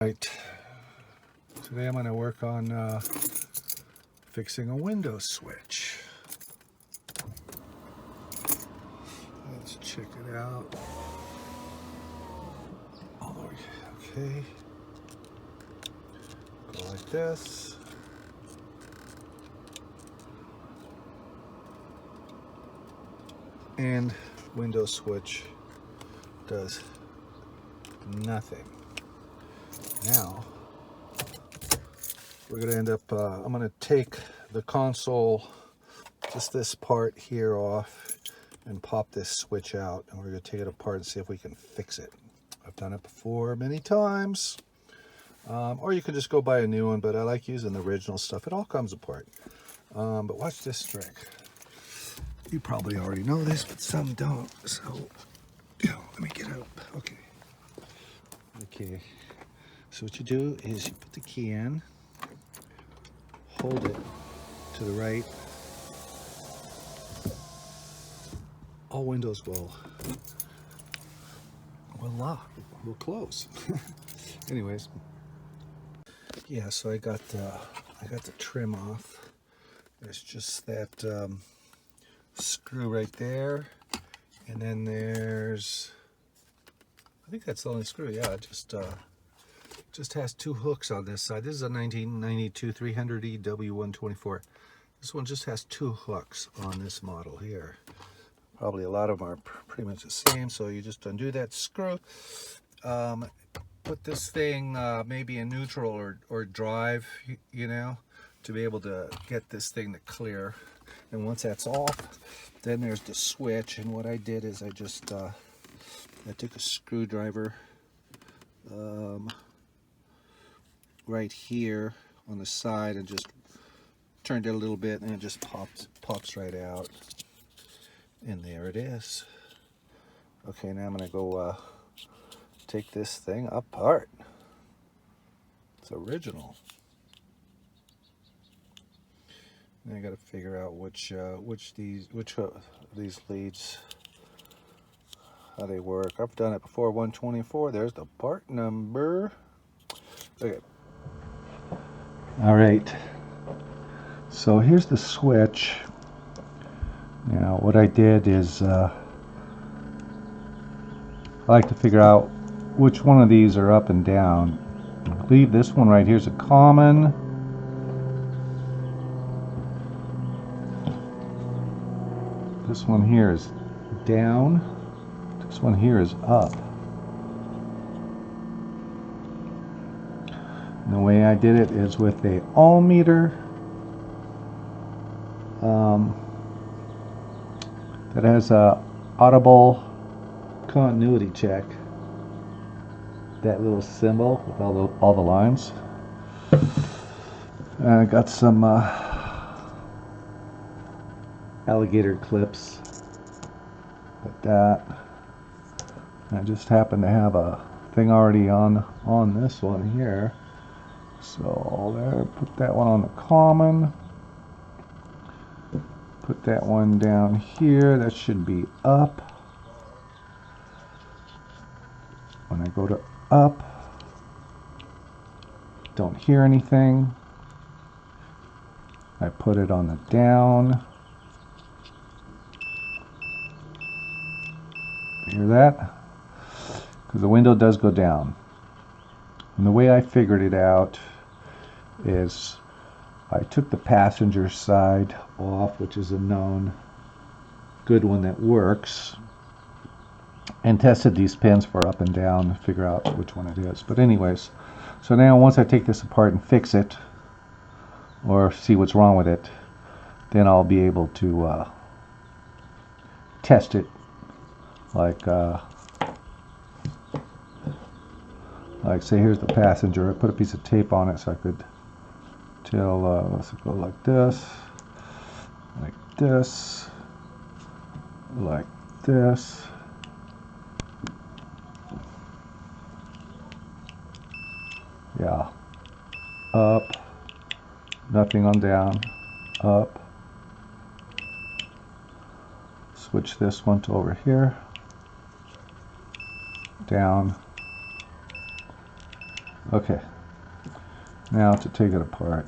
Right, today I'm going to work on fixing a window switch. Let's check it out. Oh, okay, go like this. And window switch does nothing. Now we're going to end up, I'm going to take the console, just this part here off, and pop this switch out, and we're going to take it apart and see if we can fix it. I've done it before many times, or you could just go buy a new one, but I like using the original stuff. It all comes apart. But watch this trick. You probably already know this, but some don't. So, let me get up. Okay. So what you do is you put the key in, hold it to the right. All windows will close. Anyways, yeah. So I got the trim off. There's just that screw right there, and then there's, I think that's the only screw. Yeah, it just has two hooks on this side. This is a 1992 300E W124. This one just has two hooks on this model here. Probably a lot of them are pretty much the same, so you just undo that screw. Put this thing maybe in neutral or drive, you know, to be able to get this thing to clear. And once that's off, then there's the switch. And what I did is I just I took a screwdriver right here on the side and just turned it a little bit, and it just pops right out. And there it is. Okay, now I'm gonna go take this thing apart. It's original. Now I got to figure out which of these leads, how they work. I've done it before. 124. There's the part number. Okay. All right. So here's the switch. Now what I did is I like to figure out which one of these are up and down. I believe this one right here is a common. This one here is down. This one here is up. And the way I did it is with a ohm meter that has a audible continuity check. That little symbol with all the lines. And I got some alligator clips like that. And I just happen to have a thing already on this one here. So there, put that one on the common. Put that one down here. That should be up. When I go to up, don't hear anything. I put it on the down. Hear that? Because the window does go down. And the way I figured it out is I took the passenger side off, which is a known good one that works, and tested these pins for up and down to figure out which one it is. But anyways, so now once I take this apart and fix it, or see what's wrong with it, then I'll be able to test it like say here's the passenger. I put a piece of tape on it so I could tell. Let's go like this, like this, like this. Yeah, up, nothing on down, up. Switch this one to over here, down, Okay, now to take it apart.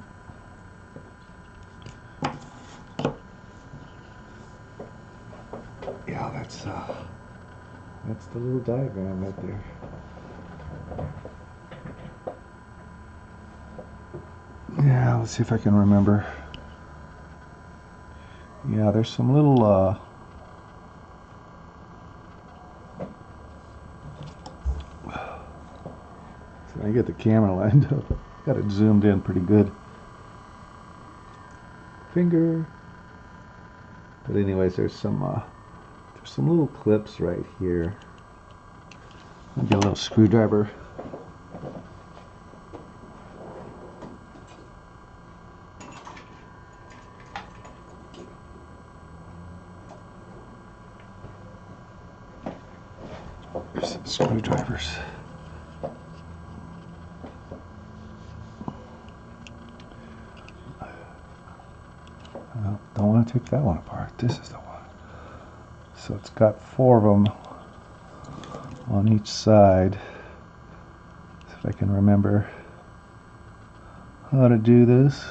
Yeah, that's the little diagram right there. Yeah, let's see if I can remember. Yeah, there's some little I get the camera lined up. Got it zoomed in pretty good. Finger. But anyways, there's some little clips right here. I'll get a little screwdriver. There's some screwdrivers. Don't want to take that one apart. This is the one. So it's got 4 of them on each side. See if I can remember how to do this.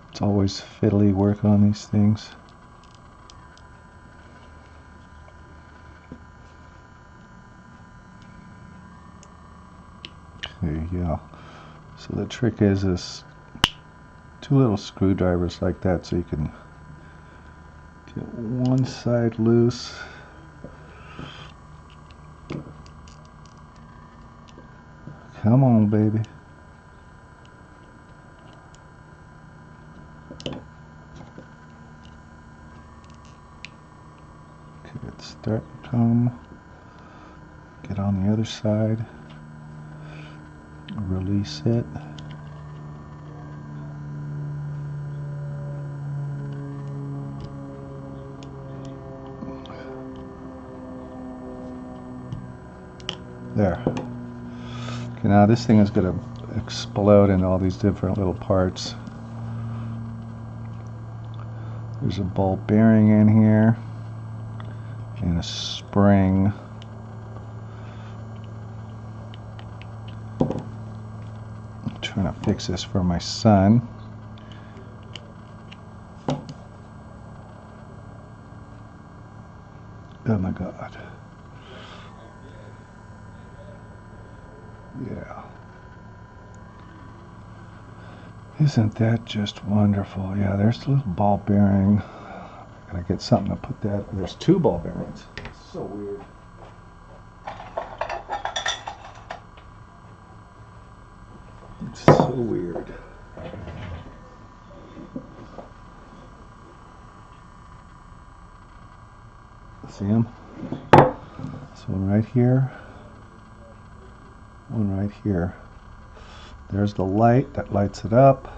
It's always fiddly work on these things. Okay, yeah. So the trick is 2 little screwdrivers like that, so you can get one side loose. Come on, baby. Okay, it's starting to come. Get on the other side. Release it. There. Okay, now this thing is going to explode in all these different little parts. There's a ball bearing in here and a spring. I'm trying to fix this for my son. Oh my God. Yeah. Isn't that just wonderful? Yeah, there's the little ball bearing. Gotta get something to put that. There's 2 ball bearings. It's so weird. It's so weird. See them? So one right here. One right here. There's the light that lights it up.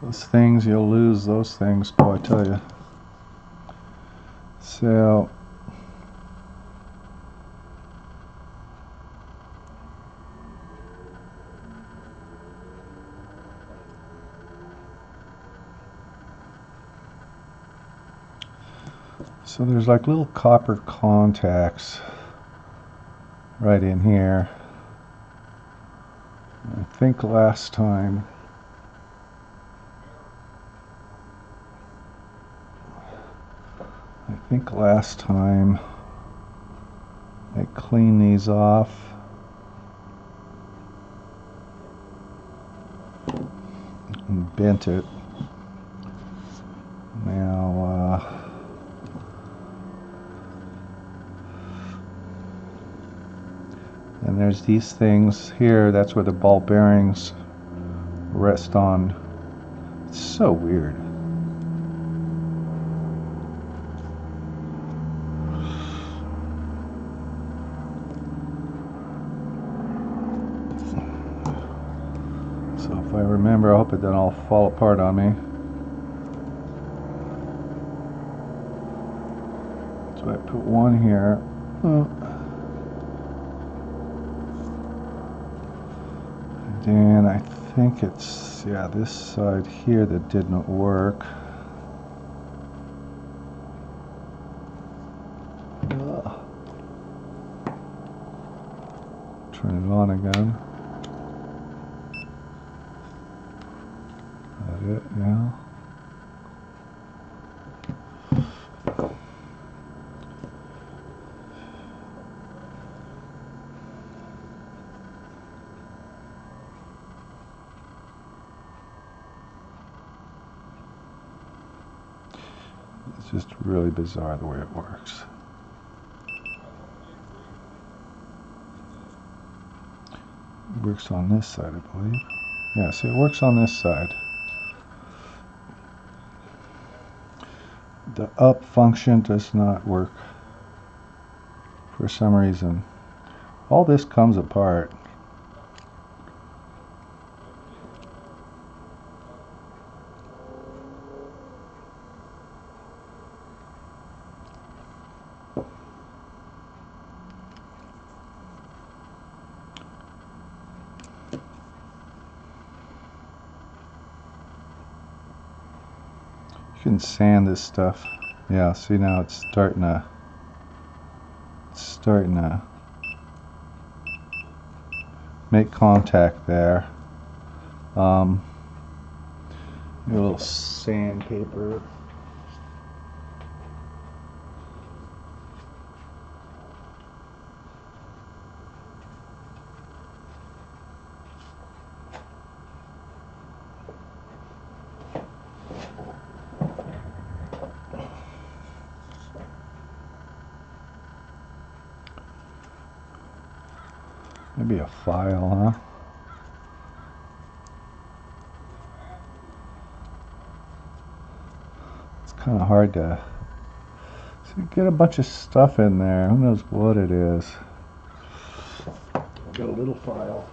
Those things, you'll lose those things, boy, I tell you. So there's like little copper contacts right in here. I think last time I cleaned these off. And bent it. Now And there's these things here, that's where the ball bearings rest on. It's so weird. So if I remember, I hope it doesn't all fall apart on me. So I put one here. And then I think it's, yeah, this side here that didn't work. Turn it on again. That it, yeah. It's just really bizarre the way it works. It works on this side, I believe. Yeah, see, it works on this side. The up function does not work for some reason. All this comes apart. You can sand this stuff. Yeah, see, now it's starting to make contact there. A little sandpaper. Maybe a file, huh? It's kind of hard to get a bunch of stuff in there. Who knows what it is? Got a little file.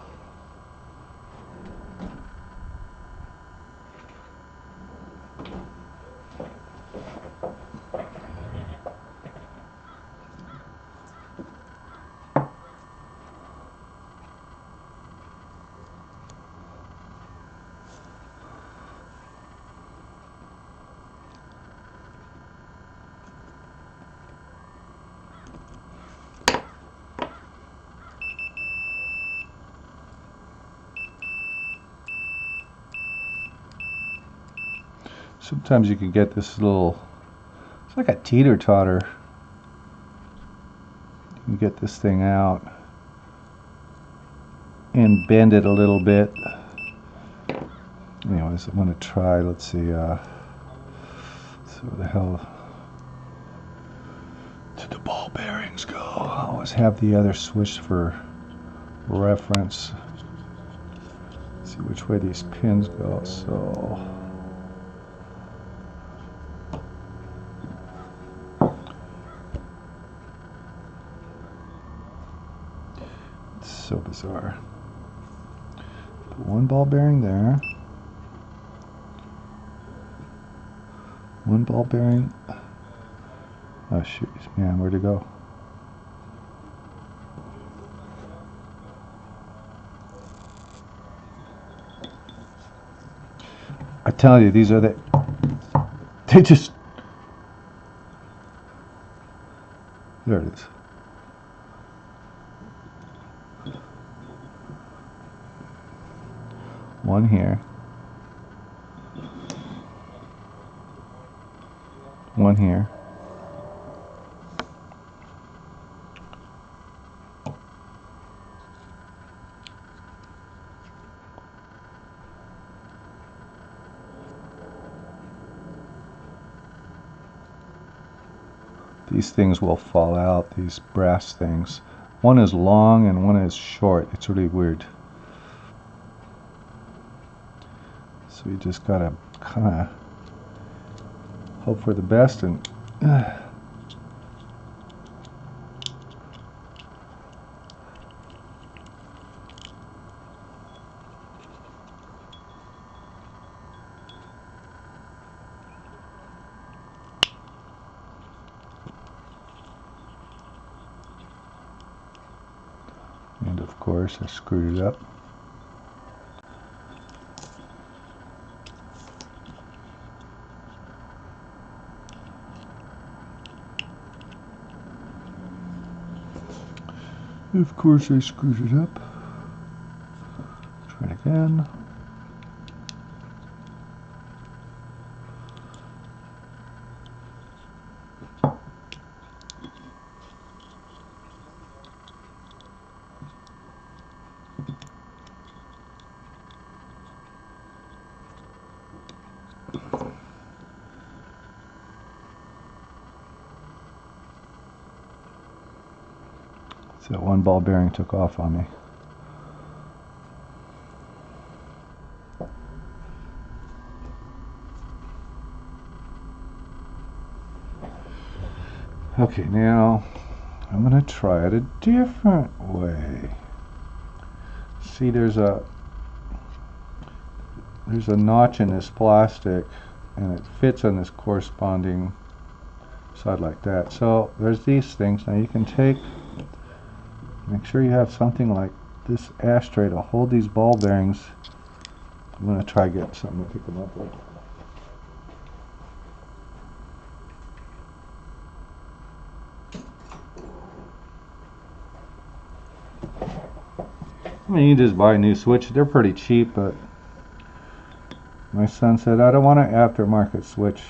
Sometimes you can get this little, it's like a teeter-totter. You can get this thing out and bend it a little bit. Anyways, I'm going to try, let's see, so where the hell did the ball bearings go? I always have the other switch for reference. Let's see which way these pins go, so... So bizarre. Put one ball bearing there. One ball bearing. Oh shoot, man, where'd it go? I tell you, these are they just, there it is. One here. One here. These things will fall out, these brass things. One is long and one is short. It's really weird. So you just gotta kind of hope for the best and and of course I screwed it up. Of course I screwed it up. Try it again. So that one ball bearing took off on me. Okay, now I'm going to try it a different way. See, there's a notch in this plastic and it fits on this corresponding side like that. So there's these things. Now you can make sure you have something like this ashtray to hold these ball bearings. I'm going to try getting something to pick them up with. I mean, you just buy a new switch. They're pretty cheap, but my son said, I don't want an aftermarket switch.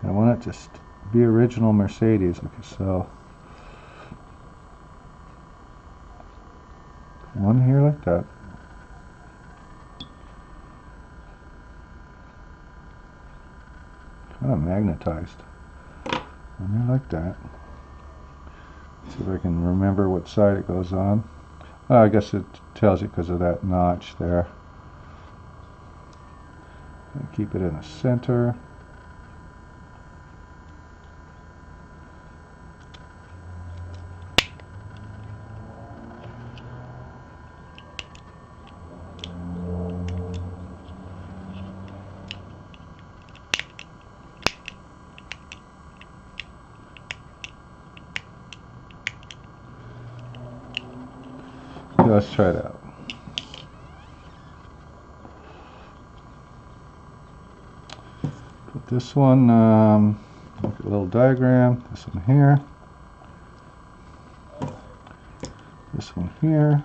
I want it just be original Mercedes. Okay, so one here like that. Kind of magnetized. One here like that. Let's see if I can remember what side it goes on. I guess it tells you because of that notch there. And keep it in the center. Let's try it out. Put this one, look at a little diagram, this one here, this one here,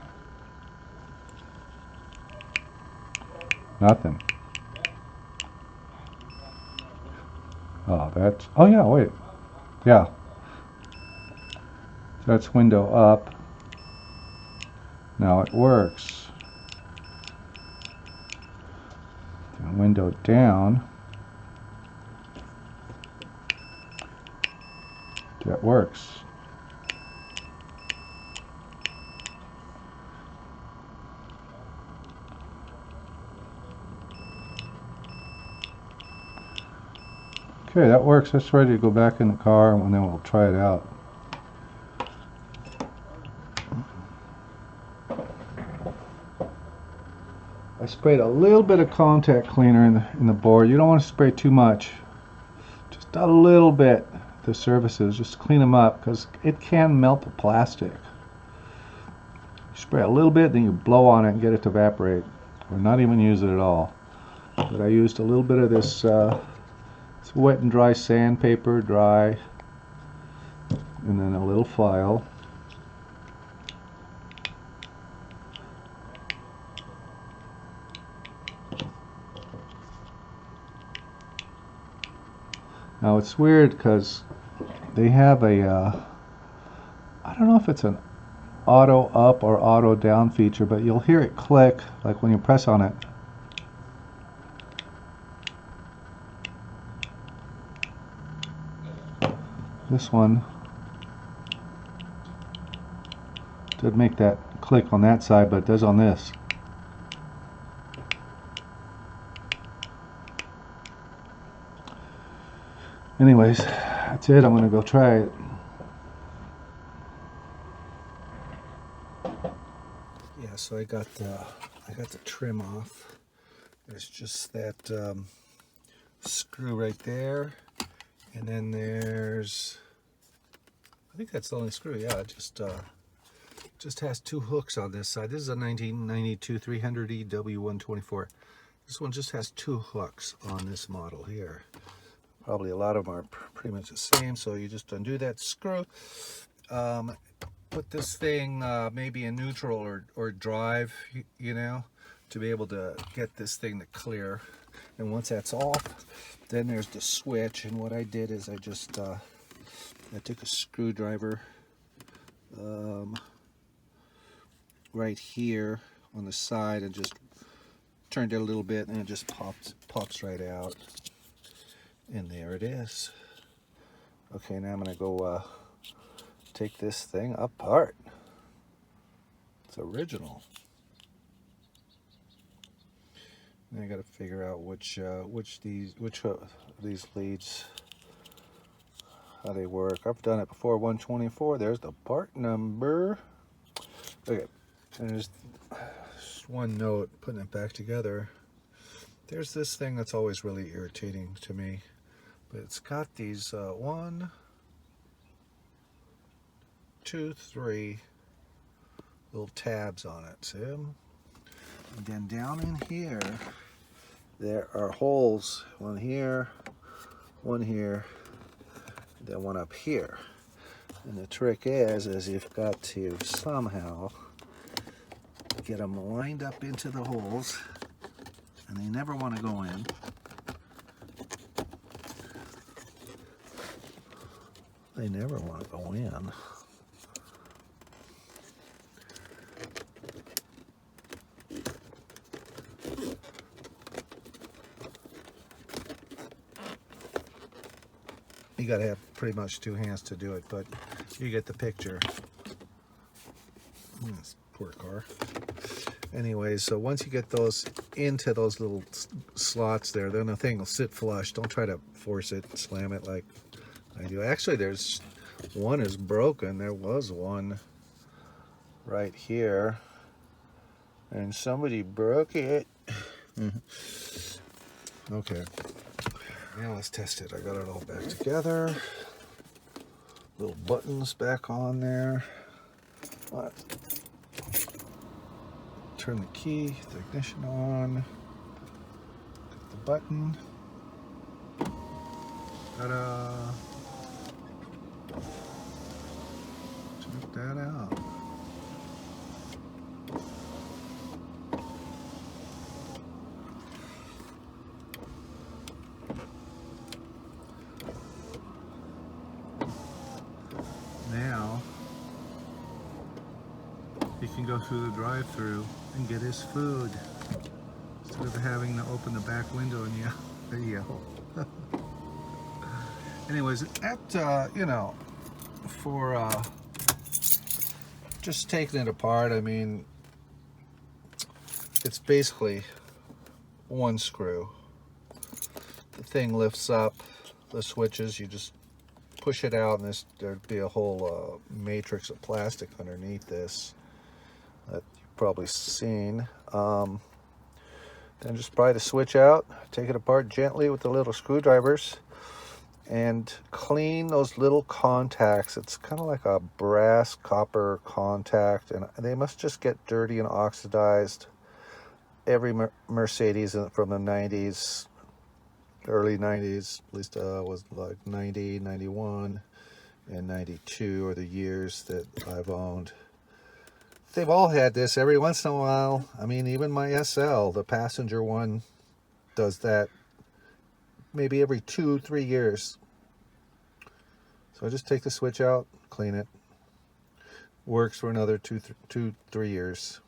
nothing. Oh, that's, oh yeah, wait, yeah, that's window up. Now it works. And window down. That works. Okay, that works. That's ready to go back in the car and then we'll try it out. I sprayed a little bit of contact cleaner in the board. You don't want to spray too much. Just a little bit. The surfaces, just clean them up because it can melt the plastic. You spray a little bit, then you blow on it and get it to evaporate, or not even use it at all. But I used a little bit of this it's wet and dry sandpaper, dry, and then a little file. Now it's weird because they have a, I don't know if it's an auto up or auto down feature, but you'll hear it click like when you press on it. This one Doesn't make that click on that side, but it does on this. Anyways, that's it. I'm gonna go try it. Yeah, so I got the trim off. There's just that screw right there, and then there's, I think that's the only screw. Yeah, it just has two hooks on this side. This is a 1992 300E W124. This one just has two hooks on this model here. Probably a lot of them are pretty much the same, so you just undo that screw. Put this thing maybe in neutral or drive, you know, to be able to get this thing to clear. And once that's off, then there's the switch. And what I did is I just I took a screwdriver right here on the side and just turned it a little bit, and it just pops right out. And there it is. Okay, now I'm gonna go take this thing apart. It's original. And I got to figure out which of these leads, how they work. I've done it before. 124. There's the part number. Okay, and there's just one note. Putting it back together. There's this thing that's always really irritating to me, but it's got these 1, 2, 3 little tabs on it. See them? And then down in here, there are holes. One here, and then one up here. And the trick is you've got to somehow get them lined up into the holes, and they never want to go in. They never want to go in. You gotta have pretty much two hands to do it, but you get the picture. This poor car. Anyways, so once you get those into those little slots there, then the thing will sit flush. Don't try to force it, slam it like I do. Actually, there's one is broken. There was one right here, and somebody broke it. Okay. Now let's test it. I got it all back together. Little buttons back on there. Turn the key, the ignition on. Click the button. Ta-da! Check that out. Now he can go through the drive-thru and get his food instead of having to open the back window and yell. Anyways, at you know, for just taking it apart, I mean, it's basically one screw. The thing lifts up, the switches, you just push it out, and there'd be a whole matrix of plastic underneath this that you've probably seen. Then just pry the switch out, take it apart gently with the little screwdrivers, and clean those little contacts. It's kind of like a brass copper contact, and they must just get dirty and oxidized. Every Mercedes from the 90s, early 90s, at least was like 90, 91, and 92 are the years that I've owned. They've all had this every once in a while. I mean, even my SL, the passenger one, does that maybe every 2-3 years. So I just take the switch out, clean it. Works for another 2-3 years.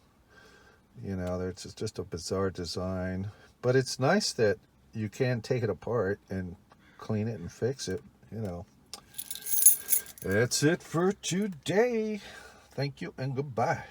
You know, it's just a bizarre design. But it's nice that you can take it apart and clean it and fix it, you know. That's it for today. Thank you and goodbye.